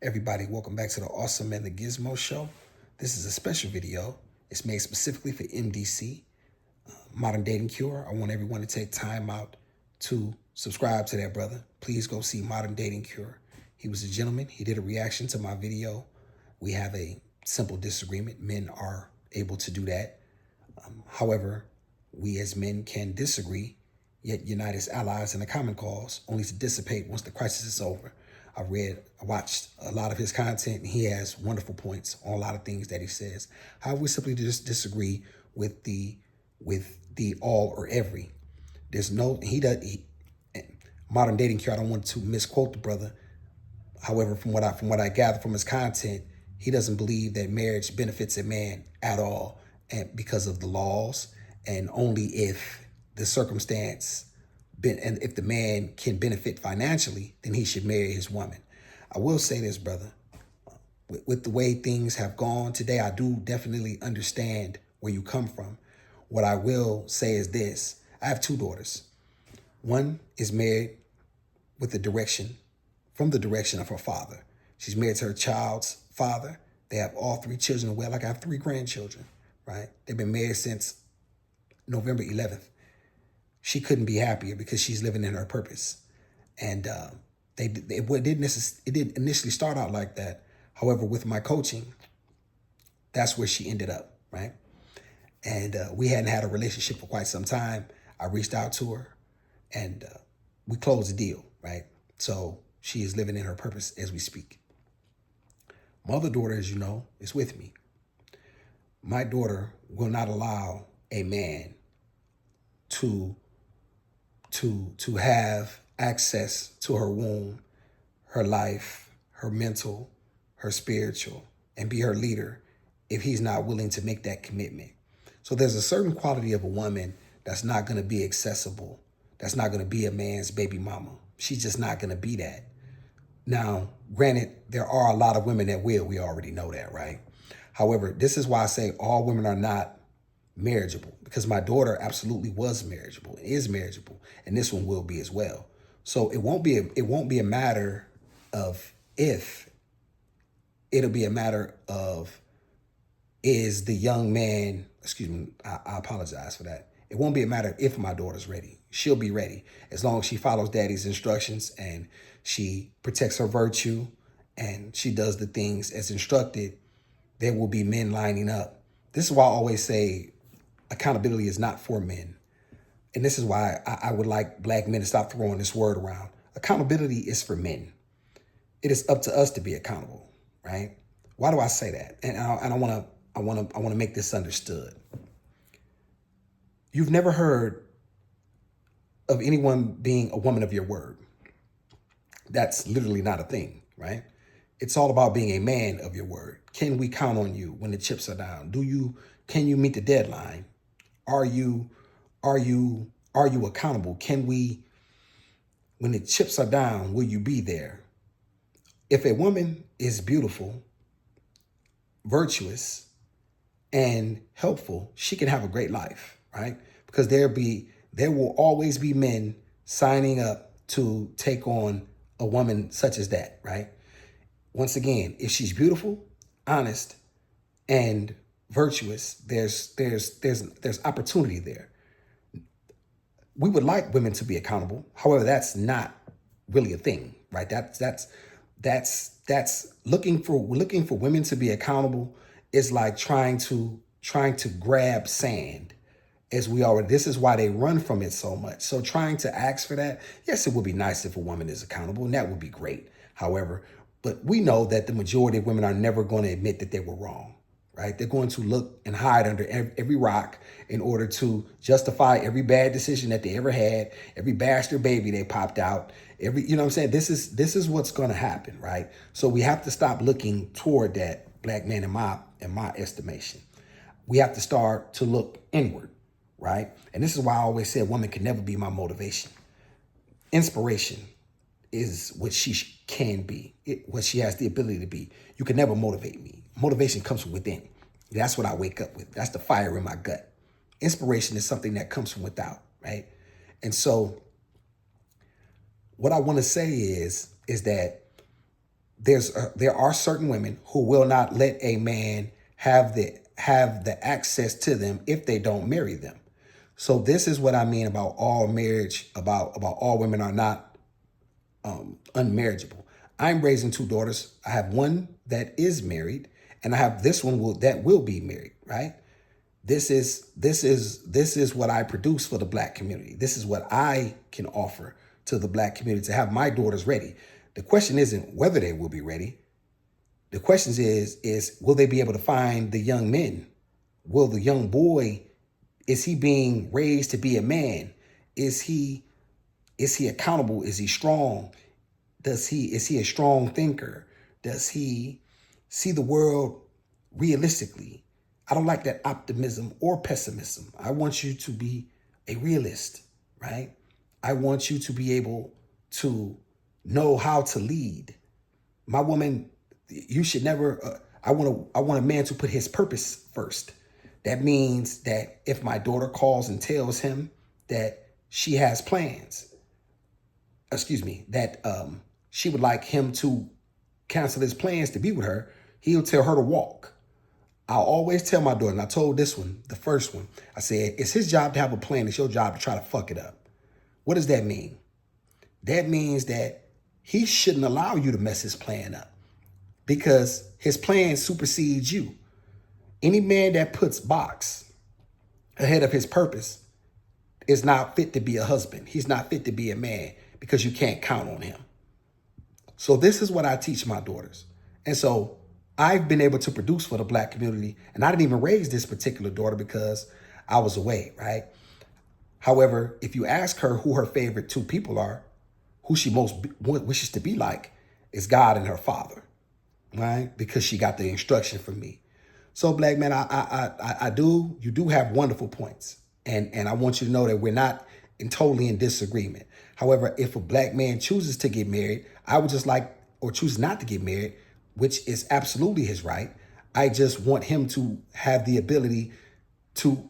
Everybody, welcome back to the Awesome and the Gizmo Show. This is a special video. It's made specifically for MDC, Modern Dating Cure. I want everyone to take time out to subscribe to that brother. Please go see Modern Dating Cure. He was a gentleman. He did a reaction to my video. We have a simple disagreement. Men are able to do that. However, we as men can disagree, yet unite as allies in a common cause, only to dissipate once the crisis is over. I watched a lot of his content, and he has wonderful points on a lot of things that he says. However, we simply just disagree with the all or every. There's no, Modern Dating Cure, I don't want to misquote the brother. However, from what I gather from his content, he doesn't believe that marriage benefits a man at all, and because of the laws, and only if the circumstance and if the man can benefit financially, then he should marry his woman. I will say this, brother, with the way things have gone today, I do definitely understand where you come from. What I will say is this: I have two daughters. One is married with from the direction of her father. She's married to her child's father. They have all three children. Well, like I have three grandchildren, right? They've been married since November 11th. She couldn't be happier because she's living in her purpose. And it didn't initially start out like that. However, with my coaching, that's where she ended up, right? And we hadn't had a relationship for quite some time. I reached out to her and we closed the deal, right? So she is living in her purpose as we speak. My other daughter, as you know, is with me. My daughter will not allow a man to have access to her womb, her life, her mental, her spiritual, and be her leader if he's not willing to make that commitment. So there's a certain quality of a woman that's not going to be accessible, that's not going to be a man's baby mama. She's just not going to be that. Now, granted, there are a lot of women that will. We already know that, right? However, this is why I say all women are not marriageable, because my daughter absolutely was marriageable and is marriageable, and this one will be as well. So it won't be a matter of if, it'll be a matter of, is the young man, excuse me, I apologize for that. It won't be a matter of if my daughter's ready. She'll be ready as long as she follows daddy's instructions and she protects her virtue and she does the things as instructed. There will be men lining up. This is why I always say accountability is not for men. And this is why I would like black men to stop throwing this word around. Accountability is for men. It is up to us to be accountable, right? Why do I say that? And I want to make this understood. You've never heard of anyone being a woman of your word. That's literally not a thing, right? It's all about being a man of your word. Can we count on you when the chips are down? Can you meet the deadline? Are you accountable? When the chips are down, will you be there? If a woman is beautiful, virtuous, and helpful, she can have a great life, right? Because there will always be men signing up to take on a woman such as that, right? Once again, if she's beautiful, honest, and virtuous, there's opportunity there. We would like women to be accountable. However, that's not really a thing, right? That's looking for women to be accountable is like trying to grab sand, as we already. This is why they run from it so much. So trying to ask for that, yes, it would be nice if a woman is accountable, and that would be great. However, but we know that the majority of women are never going to admit that they were wrong, right? They're going to look and hide under every rock in order to justify every bad decision that they ever had, every bastard baby they popped out, you know what I'm saying? This is what's going to happen, right? So we have to stop looking toward that, black man, in my estimation. We have to start to look inward, right? And this is why I always say a woman can never be my motivation. Inspiration is what she can be, what she has the ability to be. You can never motivate me. Motivation comes from within. That's what I wake up with. That's the fire in my gut. Inspiration is something that comes from without, right? And so what I want to say is that there are certain women who will not let a man have the access to them if they don't marry them. So this is what I mean about all marriage, about all women are not unmarriageable. I'm raising two daughters. I have one that is married, and I have this one that will be married, right? This is what I produce for the Black community. This is what I can offer to the Black community to have my daughters ready. The question isn't whether they will be ready. The question is will they be able to find the young men? Will the young boy, is he being raised to be a man? Is he accountable? Is he strong? Is he a strong thinker? Does he see the world realistically? I don't like that optimism or pessimism. I want you to be a realist, right? I want you to be able to know how to lead. My woman, you should never, I want a man to put his purpose first. That means that if my daughter calls and tells him that she has plans, that she would like him to cancel his plans to be with her, he'll tell her to walk. I'll always tell my daughter, and I told this one, the first one, I said, it's his job to have a plan. It's your job to try to fuck it up. What does that mean? That means that he shouldn't allow you to mess his plan up because his plan supersedes you. Any man that puts box ahead of his purpose is not fit to be a husband. He's not fit to be a man because you can't count on him. So this is what I teach my daughters. And so I've been able to produce for the Black community, and I didn't even raise this particular daughter because I was away, right? However, if you ask her who her favorite two people are, who she most wishes to be like, is God and her father, right? Because she got the instruction from me. So Black man, you do have wonderful points. And I want you to know that we're not totally in disagreement. However, if a Black man chooses to get married, I would just like, or choose not to get married, which is absolutely his right. I just want him to have the ability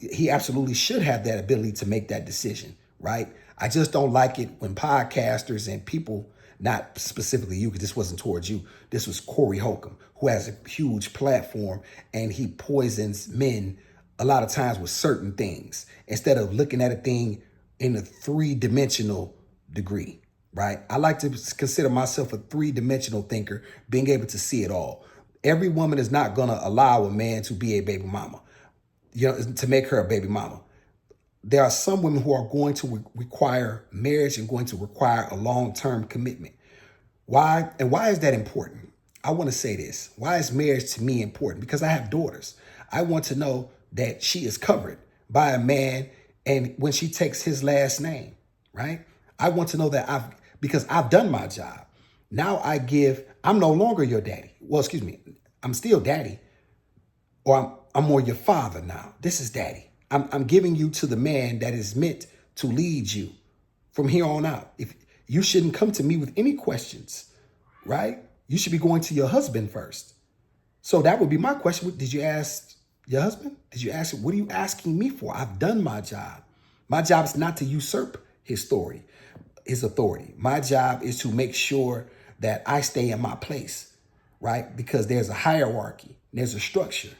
he absolutely should have that ability to make that decision, right? I just don't like it when podcasters and people, not specifically you, because this wasn't towards you. This was Corey Holcomb, who has a huge platform, and he poisons men a lot of times with certain things instead of looking at a thing in a three-dimensional degree, right? I like to consider myself a three-dimensional thinker, being able to see it all. Every woman is not going to allow a man to be a baby mama, to make her a baby mama. There are some women who are going to require marriage and going to require a long-term commitment. Why? And why is that important? I want to say this. Why is marriage to me important? Because I have daughters. I want to know that she is covered by a man, and when she takes his last name, right? I want to know that because I've done my job. Now I'm no longer your daddy. Well, excuse me, I'm still daddy, or I'm more your father now. This is daddy. I'm giving you to the man that is meant to lead you from here on out. If you shouldn't come to me with any questions, right? You should be going to your husband first. So that would be my question. Did you ask your husband? Did you ask, what are you asking me for? I've done my job. My job is not to usurp his authority. My job is to make sure that I stay in my place, right? Because there's a hierarchy, there's a structure.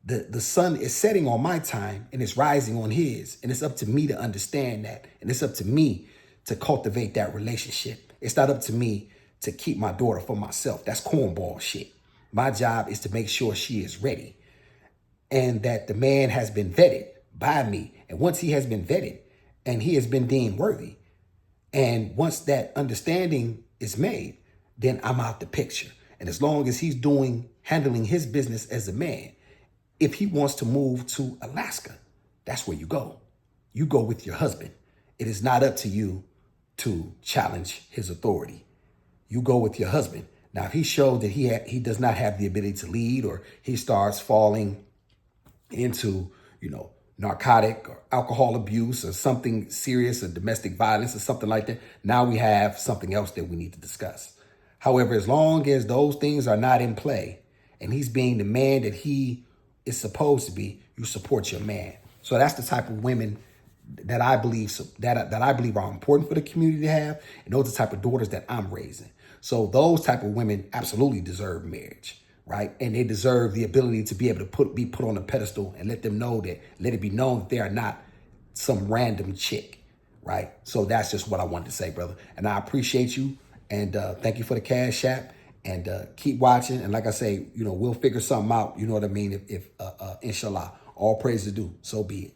The sun is setting on my time and it's rising on his. And it's up to me to understand that. And it's up to me to cultivate that relationship. It's not up to me to keep my daughter for myself. That's cornball shit. My job is to make sure she is ready and that the man has been vetted by me. And once he has been vetted and he has been deemed worthy, and once that understanding is made, then I'm out the picture. And as long as he's handling his business as a man, if he wants to move to Alaska, that's where you go. You go with your husband. It is not up to you to challenge his authority. You go with your husband. Now, if he showed that he does not have the ability to lead, or he starts falling into, narcotic or alcohol abuse or something serious, or domestic violence or something like that, now we have something else that we need to discuss. However, as long as those things are not in play and he's being the man that he is supposed to be, you support your man. So that's the type of women that I believe are important for the community to have, and those are the type of daughters that I'm raising. So those type of women absolutely deserve marriage, right? And they deserve the ability to be able to be put on a pedestal and let it be known that they are not some random chick, right? So that's just what I wanted to say, brother. And I appreciate you. And thank you for the Cash App. And keep watching. And like I say, we'll figure something out. You know what I mean? If inshallah, all praise to do. So be it.